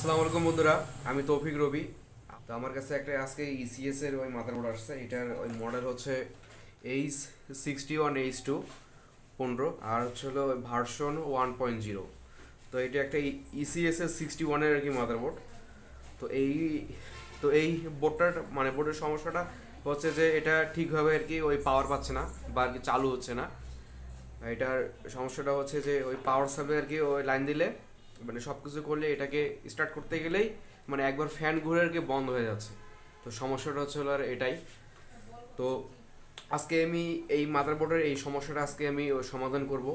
আসসালামু আলাইকুম বন্ধুরা, আমি তৌফিক রবি। তো আমার কাছে একটা আজকে ইসিএস এর ওই মাদারবোর্ড আসছে। এটার ওই মডেল হচ্ছে H61H2 15, আর হচ্ছে হলো ভার্সন 1.0। তো এটা একটা ইসিএস এর 61-এর আর কি মাদারবোর্ড। তো এই বোর্ডটার মানে বোর্ডের সমস্যাটা হচ্ছে যে এটা ঠিকভাবে আর কি ওই পাওয়ার পাচ্ছে না বা আর কি চালু হচ্ছে না। এটার সমস্যাটা হচ্ছে যে ওই পাওয়ার সাপ্লাই আর কি ওই লাইন দিলে মানে সব কিছু করলে এটাকে স্টার্ট করতে গেলেই মানে একবার ফ্যান ঘুরে আর কি বন্ধ হয়ে যাচ্ছে। তো সমস্যাটা হচ্ছে হলো আর এটাই। তো আজকে আমি এই মাদারবোর্ডের এই সমস্যাটা আজকে আমি সমাধান করব,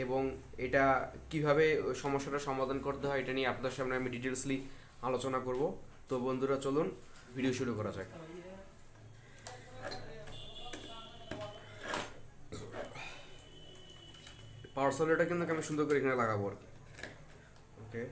এবং এটা কিভাবে ওই সমস্যাটা সমাধান করতে হয় এটা নিয়ে আপনাদের সামনে আমি ডিটেলসলি আলোচনা করব। তো বন্ধুরা চলুন ভিডিও শুরু করা যাক। পাওয়ার সাপ্লাইটা কিন্তু আমি সুন্দর করে এখানে লাগাবো আর কি। ওকে,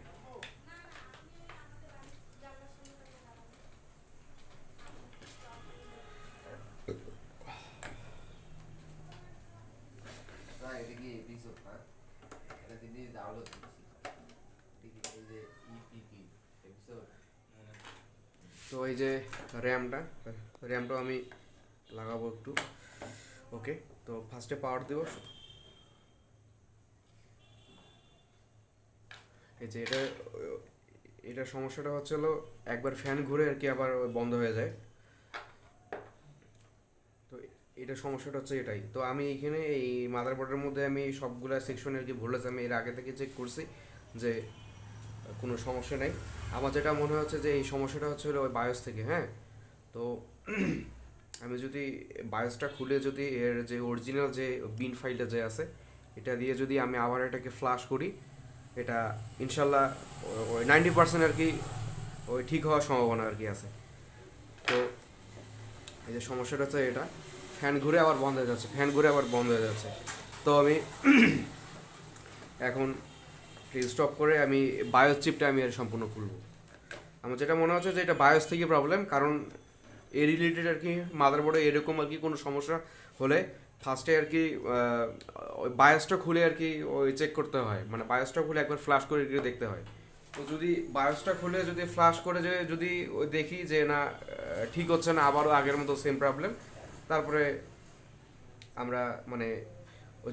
তো এই যে র্যামটাও আমি লাগাবো একটু। ওকে, তো ফার্স্টে পাওয়ার দেবো। এই যে এটার সমস্যাটা হচ্ছে হলো একবার ফ্যান ঘুরে আর কি আবার বন্ধ হয়ে যায়। তো এটা সমস্যাটা হচ্ছে এটাই। তো আমি এইখানে এই মাদারবোর্ডের মধ্যে আমি সবগুলা সেকশনের কি ভোল্টেজ আমি এর আগে থেকে চেক করছি যে কোনো সমস্যা নেই। আমার যেটা মনে হচ্ছে যে এই সমস্যাটা হচ্ছে হলো ওই বায়োস থেকে। হ্যাঁ, তো আমি যদি বায়োসটা খুলে যদি এর যে অরিজিনাল যে বিন ফাইলটা যে আছে এটা দিয়ে যদি আমি আবার এটাকে ফ্লাশ করি, এটা ইনশাল্লাহ ওই 90% আর কি ওই ঠিক হওয়ার সম্ভাবনা আর কি আছে। তো এই যে সমস্যাটা হচ্ছে এটা, ফ্যান ঘুরে আবার বন্ধ হয়ে যাচ্ছে, ফ্যান ঘুরে আবার বন্ধ হয়ে যাচ্ছে। তো আমি এখন স্টপ করে আমি বায়োস চিপটা আমি আর সম্পূর্ণ খুলবো। আমার যেটা মনে হচ্ছে যে এটা বায়োস থেকে প্রবলেম, কারণ এ রিলেটেড আর কি মাদারবোর্ডে এরকম আর কি কোনো সমস্যা হলে ফার্স্টে আর কি ওই বায়োসটা খুলে আর কি ওই চেক করতে হয়, মানে বায়োসটা খুলে একবার ফ্ল্যাশ করে দেখতে হয়। তো যদি বায়োসটা খুলে যদি ফ্ল্যাশ করে যে যদি ওই দেখি যে না ঠিক হচ্ছে না, আবারও আগের মতো সেম প্রবলেম, তারপরে আমরা মানে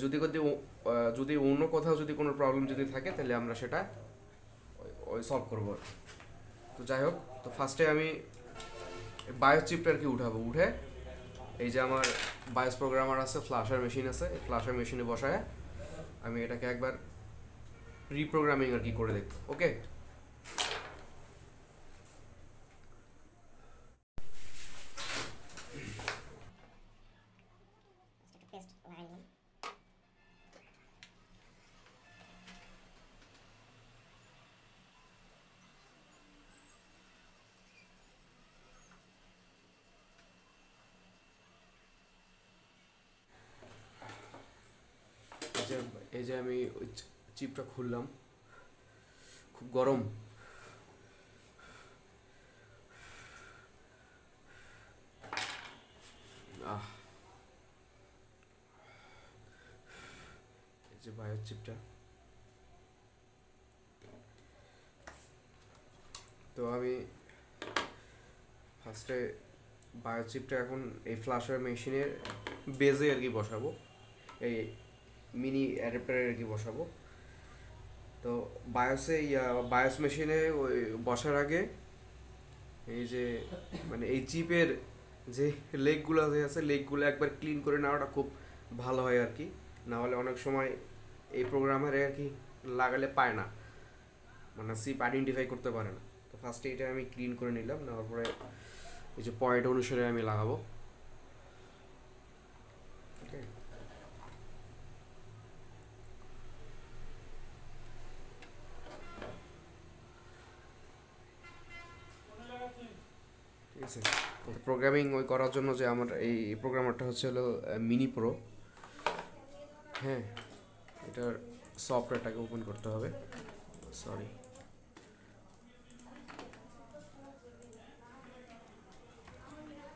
যদি যদি অন্য কোথাও যদি কোনো প্রবলেম যদি থাকে তাহলে আমরা সেটা ওই সলভ করবো আর কি। তো যাই হোক, তো ফার্স্টে আমি বায়োস চিপটা আর কি উঠে এই যে আমার বায়োস প্রোগ্রামার আছে, ফ্ল্যাশার মেশিন আছে, এই ফ্ল্যাশার মেশিনে বসায় আমি এটাকে একবার রিপ্রোগ্রামিং আর কি করে দেখব। ওকে, এই যে আমি ওই চিপটা খুললাম, খুব গরম। আহ, এই যে বায়োস চিপটা। তো আমি ফার্স্টে বায়োস চিপটা এখন এই ফ্ল্যাশার মেশিনের বেজে আর কি বসাবো, এই মিনি অ্যাডাপ্টারে আর কি বসাবো। তো বায়োস মেশিনে ওই বসার আগে এই যে মানে এই চিপের যে লেগগুলো যে আছে লেগগুলো একবার ক্লিন করে নেওয়াটা খুব ভালো হয় আর কি। না হলে অনেক সময় এই প্রোগ্রামারে আর কি লাগালে পায় না, মানে চিপ আইডেন্টিফাই করতে পারে না। তো ফার্স্টে এটা আমি ক্লিন করে নিলাম, নেওয়ার পরে এই যে পয়েন্ট অনুসারে আমি লাগাবো। ওকে, ঠিক আছে। প্রোগ্রামিং ওই করার জন্য যে আমার এই প্রোগ্রামারটা হচ্ছে হলো মিনি প্রো। হ্যাঁ, এটার সফটওয়্যারটাকে ওপেন করতে হবে। সরি,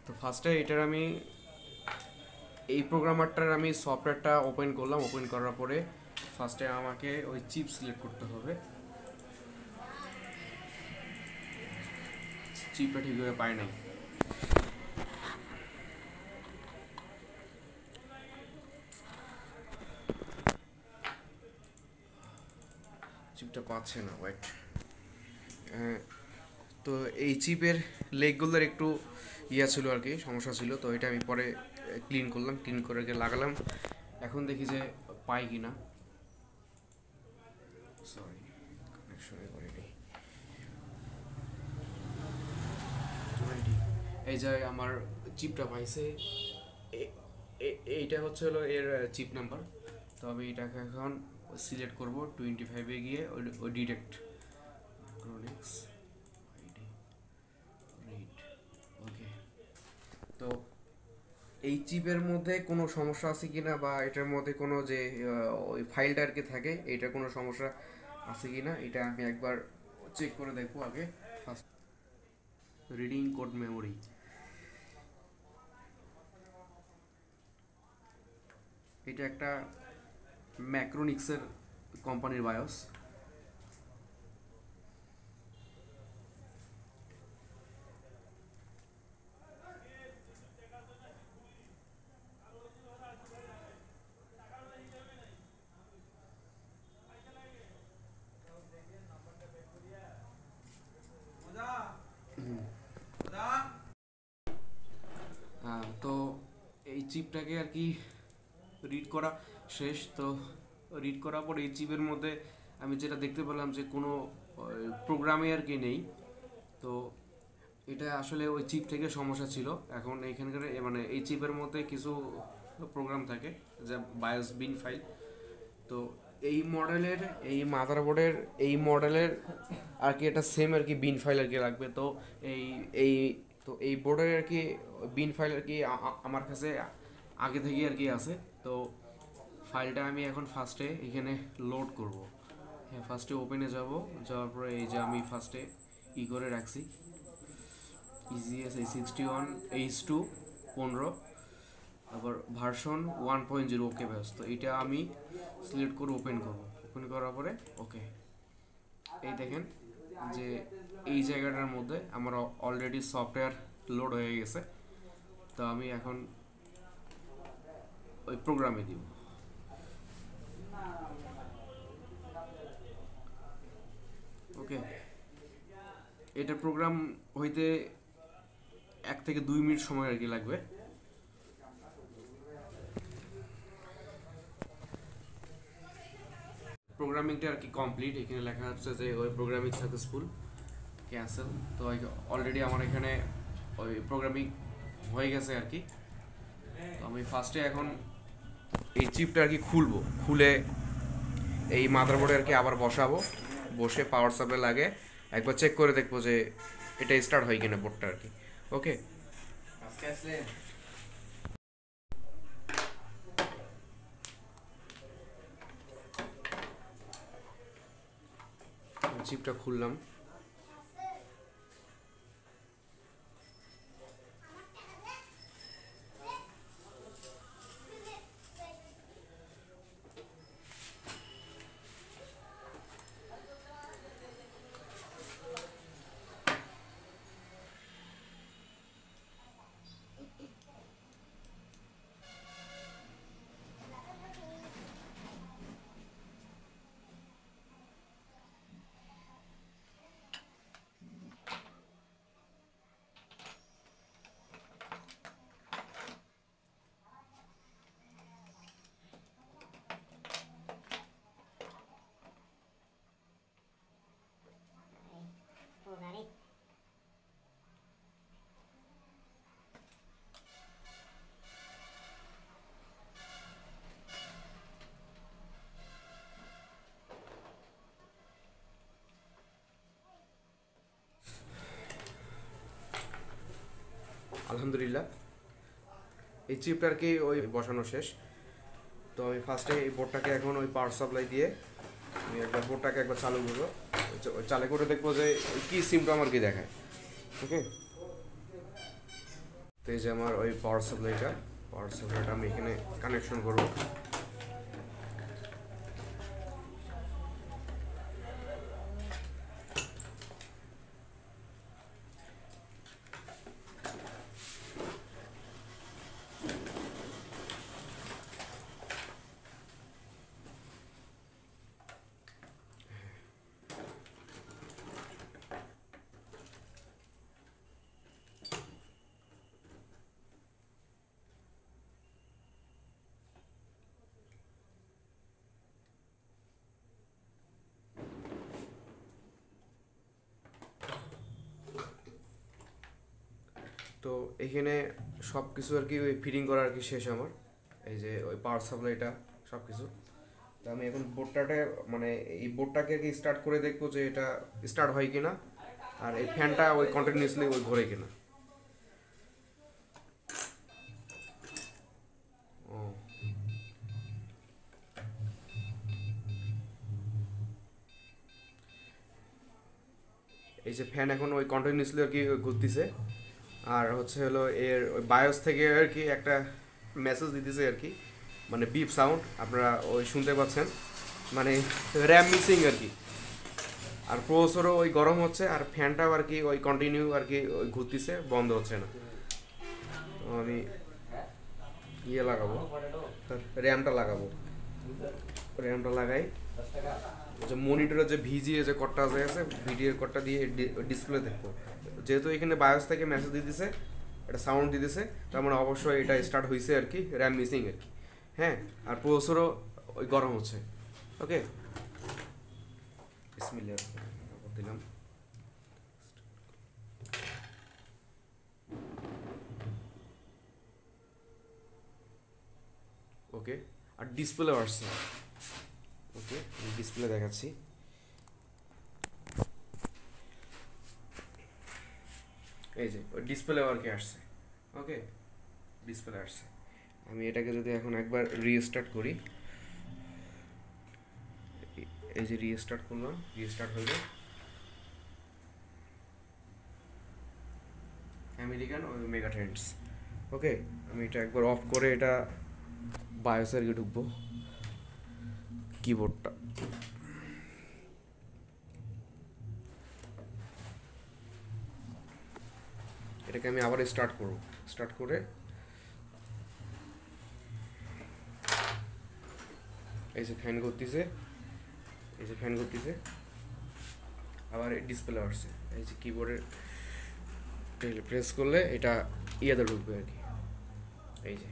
তো ফার্স্টে এটার আমি এই প্রোগ্রামারটার আমি সফটওয়্যারটা ওপেন করলাম। ওপেন করার পরে ফার্স্টে আমাকে ওই চিপ সিলেক্ট করতে হবে। চিপটা ঠিকভাবে পাই নাই। চিপটা পাচ্ছে না, ওয়েট। তো এই চিপের লেগগুলোর একটু ছিল আর কি, সমস্যা ছিল। তো এটা আমি পরে ক্লিন করলাম, ক্লিন করে লাগালাম। এখন দেখি যে পাই কি না। সরি, কানেকশনে করিনি। এই যে আমার চিপটা পাইছে, এইটা হচ্ছে হলো এর চিপ নাম্বার। তো আমি এটাকে এখন সিলেক্ট করব 25-এ গিয়ে ওই ডিটেক্ট ইলেকট্রনিক্স ওকে। তো এই চিপের মধ্যে কোনো সমস্যা আছে কিনা, বা এটার মধ্যে কোনো যে ওই ফাইলটা আর কি থাকে, এইটার কোনো সমস্যা আছে কিনা এটা আমি একবার চেক করে দেখবো আগে। ফার্স্ট রিডিং কোড মেমোরি, এটা একটা ম্যাক্রোনিক্সের কোম্পানির বায়োস। তো এই চিপটাকে আর কি রিড করা শেষ। তো রিড করার পর এই চিপের মধ্যে আমি যেটা দেখতে পেলাম যে কোনো প্রোগ্রামে আর কি নেই। তো এটা আসলে ওই চিপ থেকে সমস্যা ছিল। এখন এইখানকার মানে এই চিপের মধ্যে কিছু প্রোগ্রাম থাকে যা বায়োস বিন ফাইল। তো এই মডেলের, এই মাদারবোর্ডের এই মডেলের আর কি এটা সেম আর কি বিন ফাইল আর কি লাগবে। তো এই এই তো এই বোর্ডের আর কি বিন ফাইল আর কি আমার কাছে আগে থেকেই আর কি আছে। তো ফাইলটা আমি এখন ফার্স্টে এখানে লোড করব। হ্যাঁ, ফার্স্টে ওপেনে যাব, যাওয়ার পরে এই যে আমি ফার্স্টে করে রাখছি ইজিএস A61H2 15, আবার ভার্সন 1.0 ওকে ব্যাস। তো এটা আমি সিলেক্ট করে ওপেন করব। ওপেন করার পরে ওকে, এই দেখেন যে এই জায়গাটার মধ্যে আমার অলরেডি সফটওয়্যার লোড হয়ে গেছে। তো আমি এখন ওই প্রোগ্রামে দিব। ওকে, এটা প্রোগ্রাম হইতে 1 থেকে 2 মিনিট সময় আর কি লাগবে। প্রোগ্রামিংটা আর কি কমপ্লিট। এখানে লেখা হচ্ছে যে ওই প্রোগ্রামিং সাকসেসফুল, ক্যান্সেল। তো অলরেডি আমার এখানে ওই প্রোগ্রামিং হয়ে গেছে আর কি। তো আমি ফার্স্টে এখন এই চিপটা আর কি খুলবো, খুলে এই মাদারবোর্ডে আর কি আবার বসাবো, বসে পাওয়ার সাপ্লাই লাগে একবার চেক করে দেখবো যে এটা স্টার্ট হয় কিনা বোর্ডটা আর কি। ওকে, চিপটা খুললাম। আলহামদুলিল্লাহ, এই চিপটা আর কি ওই বসানো শেষ। তো আমি ফার্স্টে এই বোর্ডটাকে এখন ওই পাওয়ার সাপ্লাই দিয়ে আমি একবার বোর্ডটাকে একবার চালু করবো। চালু করে দেখবো যে কী সিমটম আর কি দেখায়। ওকে, তো এই যে আমার ওই পাওয়ার সাপ্লাইটা আমি এখানে কানেকশন করব। তো এখানে সব কিছু আর কি ওই ফিটিং করা আর কি শেষ আমার, এই যে ওই পাওয়ার সাপ্লাইটা সব কিছু। তো আমি এখন বোর্ডটাতে মানে এই বোর্ডটাকে আর কি স্টার্ট করে দেখবো যে এটা স্টার্ট হয় কিনা, আর এই ফ্যানটা ওই কন্টিনিউসলি ওই ঘোরে কিনা। ও এই যে ফ্যান এখন ওই কন্টিনিউসলি আর কি ঘুরতেছে, আর হচ্ছে হলো এর ওই বায়োস থেকে আর কি একটা মেসেজ দিতেছে আর কি, মানে বিপ সাউন্ড আপনারা ওই শুনতে পাচ্ছেন, মানে র্যাম মিসিং আর কি। আর প্রসেসরও ওই গরম হচ্ছে, আর ফ্যানটাও আর কি ওই কন্টিনিউ আর কি ওই ঘুরতেছে, বন্ধ হচ্ছে না। তো আমি ইয়ে লাগাবো, র্যামটা লাগাবো, র্যামটা লাগাই। যে মনিটরের যে ভিজিএ যে কটটা আছে ভিডিওর কটটা দিয়ে ডিসপ্লে দেখবো, যেহেতু এখানে বায়োস থেকে মেসেজ দিতেছে, একটা সাউন্ড দিতেছে, তার মানে অবশ্যই এটা স্টার্ট হয়েছে আর কি, র্যাম মিসিং আর কি। হ্যাঁ, আর প্রসেসরও ওই গরম হচ্ছে। ওকে, বিসমিল্লাহ দিলাম। ওকে, আর ডিসপ্লে আসছে। ওকে, ডিসপ্লে দেখাচ্ছি। এই যে ওই ডিসপ্লে আর কি আসছে। ওকে, ডিসপ্লে আসছে। আমি এটাকে যদি এখন একবার রিস্টার্ট করি, এই যে রিস্টার্ট করলাম, রিস্টার্ট হলো আমেরিকান ওই মেগা ট্রেন্ডস। ওকে, আমি এটা একবার অফ করে এটা বায়োসের গিয়ে ঢুকবো, কিবোর্ডটা। এটাকে আমি আবার স্টার্ট করব, স্টার্ট করে এই যে ফ্যান করতেছে, এই যে ফ্যান করতেছে, আবার ডিসপ্লে আসছে। এই যে কিবোর্ডের প্রেস করলে এটা ইয়েতে ঢুকবে আর কি, এই যে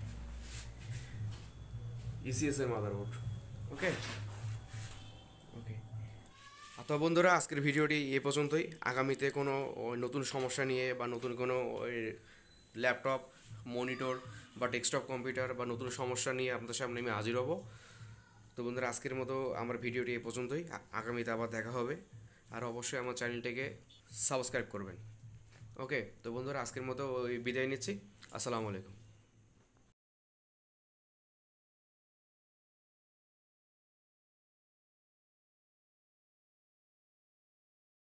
ইসিএস এর মাদারবোর্ড। ওকে ওকে। তো বন্ধুরা, আজকের ভিডিওটি এ পর্যন্তই। আগামীতে কোনো নতুন সমস্যা নিয়ে বা নতুন কোনো ওই ল্যাপটপ, মনিটর বা ডেস্কটপ কম্পিউটার বা নতুন সমস্যা নিয়ে আপনাদের সামনে আমি হাজির হব। তো বন্ধুরা, আজকের মতো আমার ভিডিওটি এ পর্যন্তই। আগামীতে আবার দেখা হবে, আর অবশ্যই আমার চ্যানেলটিকে সাবস্ক্রাইব করবেন। ওকে, তো বন্ধুরা, আজকের মতো ওই বিদায় নিচ্ছি। আসসালামু আলাইকুম।